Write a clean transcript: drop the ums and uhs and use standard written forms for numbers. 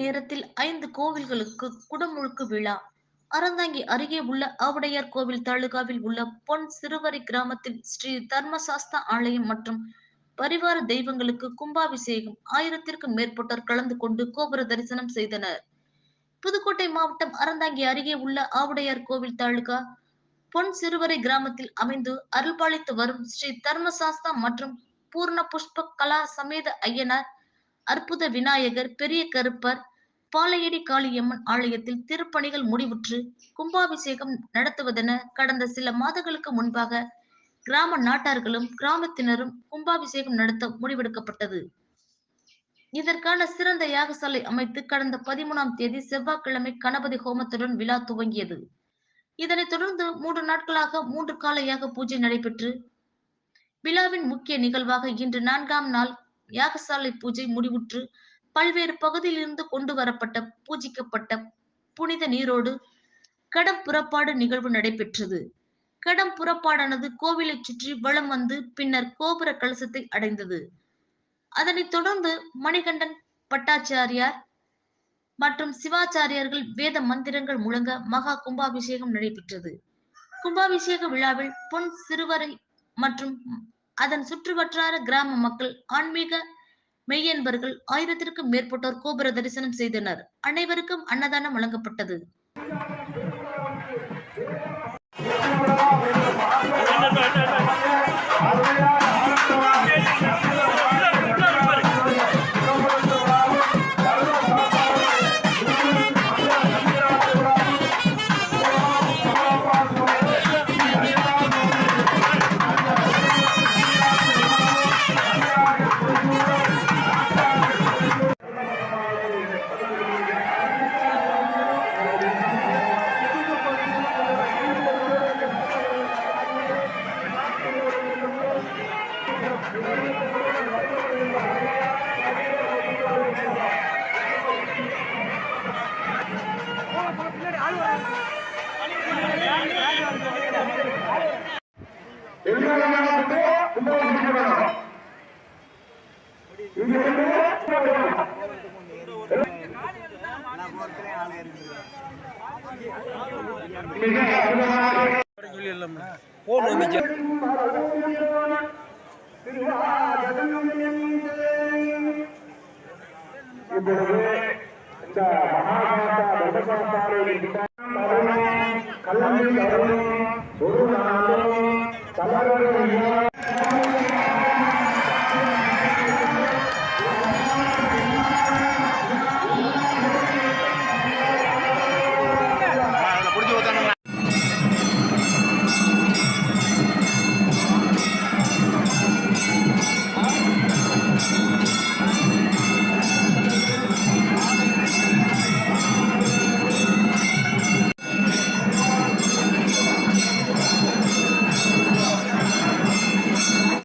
நேரத்தில் 5 கோவில்களுக்கு குடமுழுக்கு விழா. அறந்தாங்கி அருகே உள்ள ஆவுடையார் கோவில் தாலுகாவில் உள்ள பொன் சிறுவரை கிராமத்தில் ஸ்ரீ தர்மசாஸ்தா ஆலயம் மற்றும் பரிவார தெய்வங்களுக்கு கும்பாபிஷேகம். 1000க்கும் மேற்பட்டோர் கலந்து கொண்டு கோபுர தரிசனம் செய்தனர். புதுக்கோட்டை மாவட்டம் அறந்தாங்கி அருகே உள்ள ஆவுடையார் கோவில் தாலுகா பொன் சிறுவரை கிராமத்தில் அமைந்து அருள்பாலித்து வரும் ஸ்ரீ தர்மசாஸ்தா மற்றும் பூர்ண புஷ்ப கலா சமேத ஐயனார், அற்புத விநாயகர், பெரிய கருப்பர், பாலையடி காளியம்மன் ஆலயத்தில் திருப்பணிகள் முடிவுற்று கும்பாபிஷேகம் நடத்துவதென கடந்த சில மாதங்களுக்கு முன்பாக கிராம நாட்டார்களும் கிராமத்தினரும் கும்பாபிஷேகம் நடத்த முடிவெடுக்கப்பட்டது. இதற்கான சிறந்த யாகசாலை அமைத்து கடந்த 13ஆம் தேதி செவ்வாய்க்கிழமை கணபதி ஹோமத்துடன் விழா துவங்கியது. இதனைத் தொடர்ந்து 3 நாட்களாக 3 கால யாக பூஜை நடைபெற்று விழாவின் முக்கிய நிகழ்வாக இன்று 4ஆம் நாள் யாகசாலை பூஜை முடிவுற்று பல்வேறு பகுதியிலிருந்து கொண்டு வரப்பட்ட பூஜிக்கப்பட்ட புனித நீரோடு கடம் புறப்பாடு நிகழ்வு நடைபெற்றது. கடம் புறப்பாடானது கோவிலை சுற்றி வலம் வந்து பின்னர் கோபுர கலசத்தை அடைந்தது. அதனைத் தொடர்ந்து மணிகண்டன் பட்டாச்சாரியார் மற்றும் சிவாச்சாரியார்கள் வேத மந்திரங்கள் முழங்க மகா கும்பாபிஷேகம் நடைபெற்றது. கும்பாபிஷேக விழாவில் பொன் சிறுவரை மற்றும் அதன் சுற்றுவட்டார கிராம மக்கள், ஆன்மீக மெய்யன்பர்கள் 1000க்கும் மேற்பட்டோர் கோபுர தரிசனம் செய்தனர். அனைவருக்கும் அன்னதானம் வழங்கப்பட்டது. இப்பொழுது இந்த மகாகாசா